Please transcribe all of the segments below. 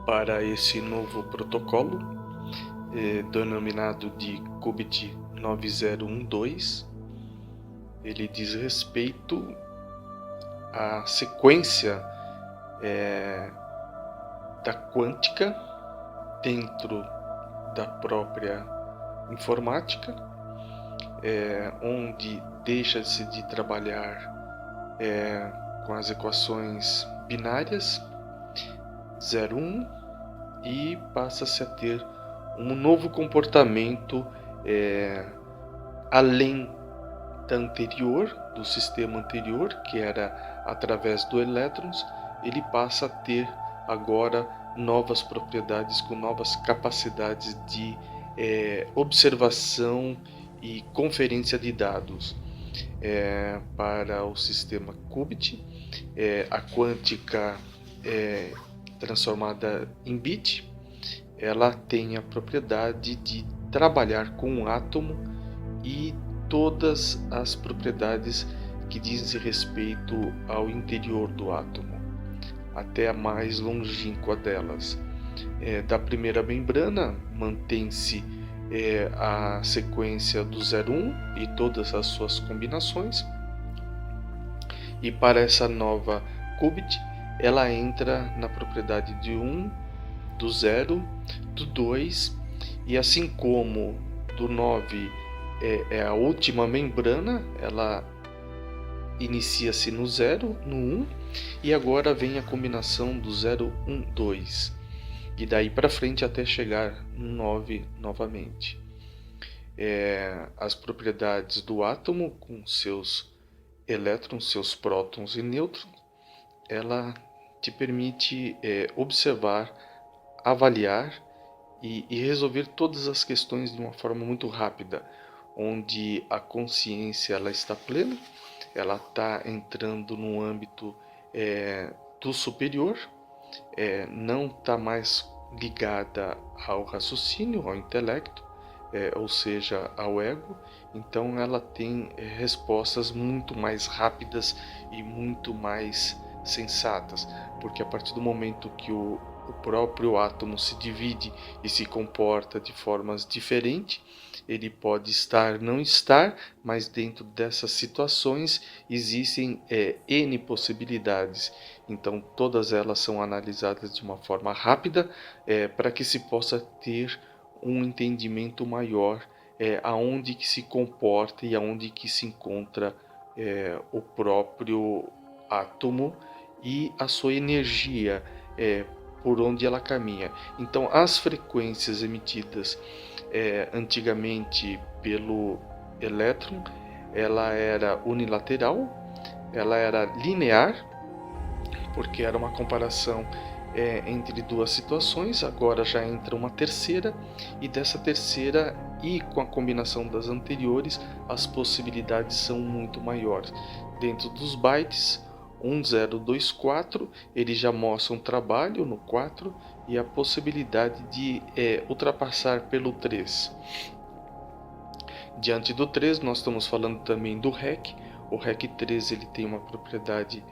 para esse novo protocolo, denominado de Qubit 9012. Ele diz respeito à sequência da quântica dentro da própria informática, onde deixa-se de trabalhar com as equações binárias 0, 1 e passa-se a ter um novo comportamento além da anterior, do sistema anterior, que era através do elétrons. Ele passa a ter agora novas propriedades com novas capacidades de observação e conferência de dados. Para o sistema Qubit, a quântica transformada em bit, ela tem a propriedade de trabalhar com um átomo e todas as propriedades que dizem respeito ao interior do átomo, até a mais longínqua delas. Da primeira membrana mantém-se a sequência do 0, 1 e todas as suas combinações, e para essa nova qubit ela entra na propriedade de 1, do 0, do 2, e assim como do 9 é a última membrana, ela inicia-se no 0, no 1, e agora vem a combinação do 0, 1, 2, e daí para frente até chegar no 9 novamente. As propriedades do átomo com seus elétrons, seus prótons e nêutrons, ela te permite observar, avaliar e resolver todas as questões de uma forma muito rápida, onde a consciência ela está plena, ela está entrando no âmbito do superior, não está mais ligada ao raciocínio, ao intelecto, ou seja, ao ego. Então ela tem respostas muito mais rápidas e muito mais sensatas, porque a partir do momento que o próprio átomo se divide e se comporta de formas diferentes, ele pode estar, não estar, mas dentro dessas situações existem N possibilidades. Então todas elas são analisadas de uma forma rápida, para que se possa ter um entendimento maior aonde que se comporta e aonde que se encontra o próprio átomo e a sua energia, por onde ela caminha. Então as frequências emitidas antigamente pelo elétron, ela era unilateral, ela era linear, porque era uma comparação entre duas situações. Agora já entra uma terceira, e dessa terceira e com a combinação das anteriores, as possibilidades são muito maiores. Dentro dos bytes 1024, ele já mostra um trabalho no 4 e a possibilidade de ultrapassar pelo 3. Diante do 3, nós estamos falando também do REC. O REC 3 ele tem uma propriedade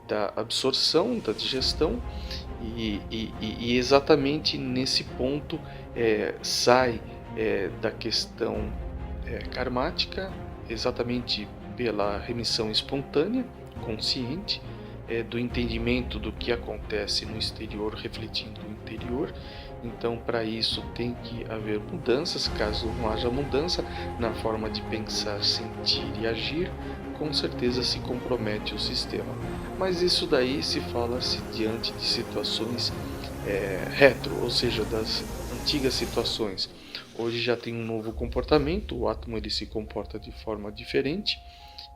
da absorção, da digestão, e exatamente nesse ponto sai da questão karmática, exatamente pela remissão espontânea, consciente, do entendimento do que acontece no exterior refletindo no interior. Então para isso tem que haver mudanças. Caso não haja mudança na forma de pensar, sentir e agir, com certeza se compromete o sistema. Mas isso daí se fala-se diante de situações retro, ou seja, das antigas situações. Hoje já tem um novo comportamento, o átomo ele se comporta de forma diferente,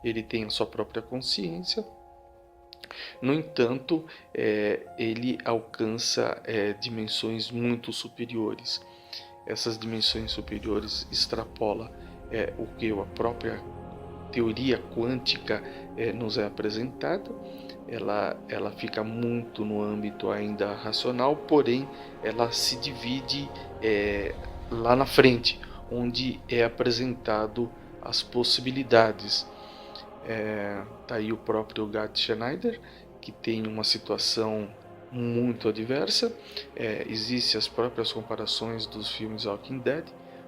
ele tem a sua própria consciência. No entanto, ele alcança dimensões muito superiores. Essas dimensões superiores extrapolam o que a própria teoria quântica nos é apresentada. Ela fica muito no âmbito ainda racional, porém ela se divide lá na frente, onde é apresentado as possibilidades. Tá aí o próprio Gerd Schneider, que tem uma situação muito adversa. Existem as próprias comparações dos filmes Walking Dead,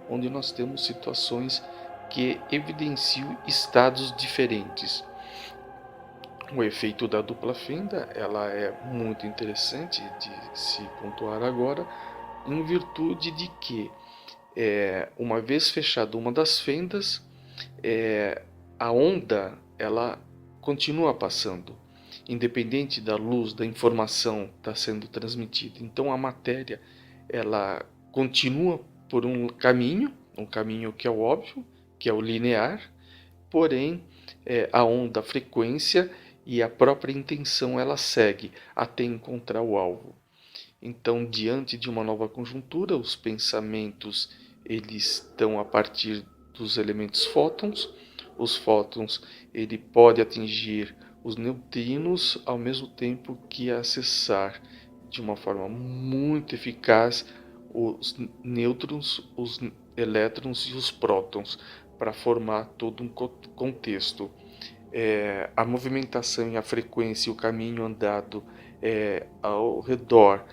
onde nós temos situações que evidenciam estados diferentes. O efeito da dupla fenda ela é muito interessante de se pontuar agora, em virtude de que, uma vez fechada uma das fendas, a onda ela continua passando, independente da luz, da informação está sendo transmitida. Então a matéria ela continua por um caminho que é o óbvio, que é o linear, porém a onda, a frequência e a própria intenção ela segue até encontrar o alvo. Então, diante de uma nova conjuntura, os pensamentos eles estão a partir dos elementos fótons. Os fótons ele pode atingir os neutrinos ao mesmo tempo que acessar de uma forma muito eficaz os nêutrons, os elétrons e os prótons para formar todo um contexto. A movimentação e a frequência e o caminho andado ao redor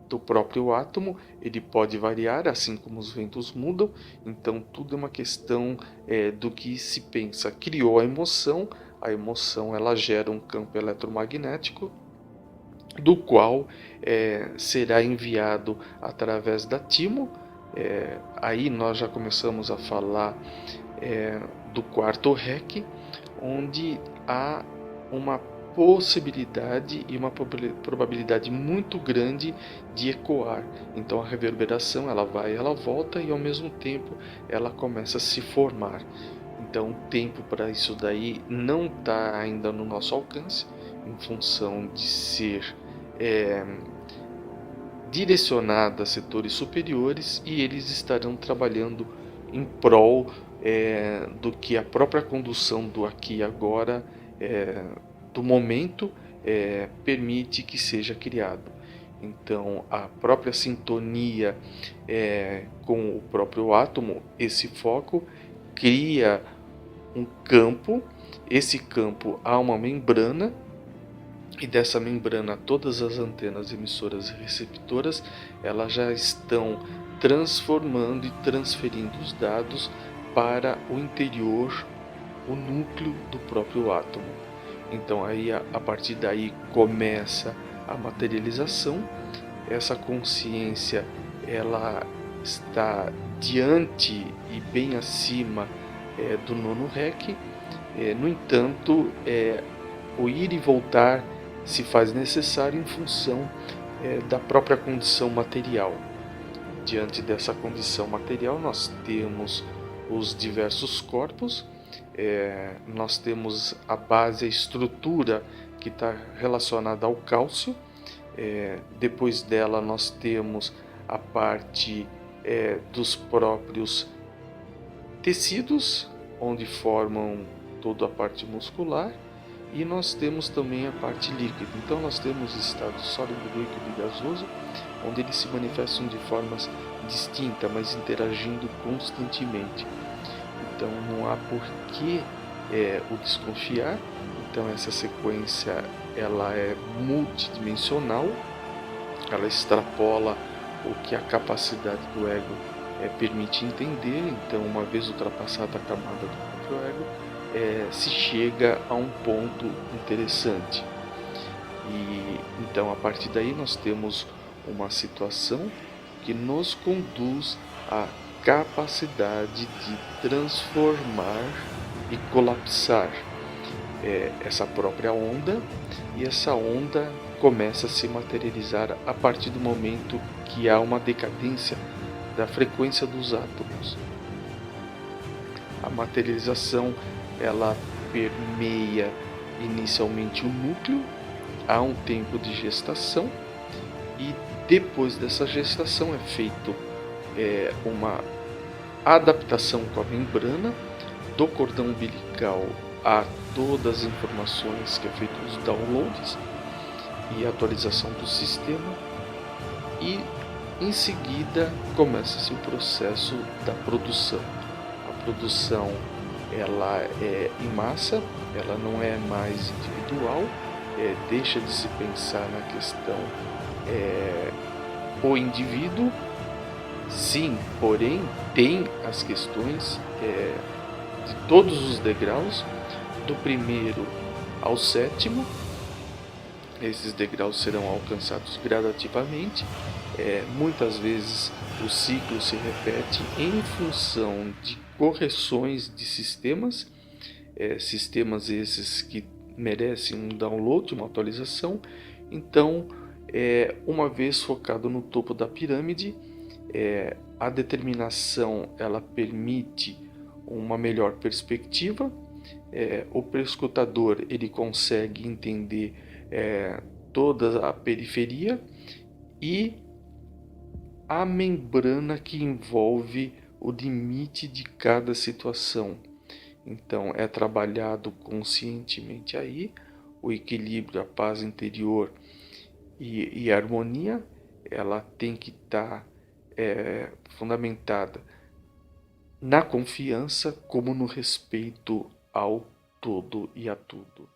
do próprio átomo, ele pode variar, assim como os ventos mudam. Então tudo é uma questão do que se pensa. Criou a emoção ela gera um campo eletromagnético, do qual será enviado através da timo. Aí nós já começamos a falar do quarto REC, onde há uma possibilidade e uma probabilidade muito grande de ecoar. Então a reverberação ela vai, ela volta e ao mesmo tempo ela começa a se formar. Então o tempo para isso daí não está ainda no nosso alcance, em função de ser direcionada a setores superiores, e eles estarão trabalhando em prol do que a própria condução do aqui e agora, do momento, permite que seja criado. Então a própria sintonia com o próprio átomo, esse foco, cria um campo. Esse campo há uma membrana, e dessa membrana todas as antenas emissoras e receptoras elas já estão transformando e transferindo os dados para o interior, o núcleo do próprio átomo. Então aí a partir daí começa a materialização. Essa consciência ela está diante e bem acima do nono REC. No entanto, o ir e voltar se faz necessário em função da própria condição material. Diante dessa condição material nós temos os diversos corpos, nós temos a base, a estrutura que está relacionada ao cálcio. Depois dela nós temos a parte dos próprios tecidos, onde formam toda a parte muscular, e nós temos também a parte líquida. Então nós temos estado sólido, líquido e gasoso, onde eles se manifestam de formas distintas, mas interagindo constantemente. Então não há por que o desconfiar. Então essa sequência ela é multidimensional, ela extrapola o que a capacidade do ego permite entender. Então, uma vez ultrapassada a camada do próprio ego, se chega a um ponto interessante. E então a partir daí nós temos uma situação que nos conduz à capacidade de transformar e colapsar essa própria onda, e essa onda começa a se materializar a partir do momento que há uma decadência da frequência dos átomos. A materialização ela permeia inicialmente o núcleo, há um tempo de gestação, e depois dessa gestação é feito uma adaptação com a membrana do cordão umbilical a todas as informações, que é feito os downloads e atualização do sistema, e em seguida começa-se o processo da produção. A produção ela é em massa, ela não é mais individual, deixa de se pensar na questão o indivíduo, sim, porém tem as questões de todos os degraus, do primeiro ao sétimo. Esses degraus serão alcançados gradativamente. Muitas vezes o ciclo se repete em função de correções de sistemas, sistemas esses que merecem um download, uma atualização. Então, uma vez focado no topo da pirâmide, a determinação ela permite uma melhor perspectiva. O prescrutador ele consegue entender toda a periferia e a membrana que envolve o limite de cada situação. Então é trabalhado conscientemente aí o equilíbrio, a paz interior e a harmonia. Ela tem que estar fundamentada na confiança como no respeito ao todo e a tudo.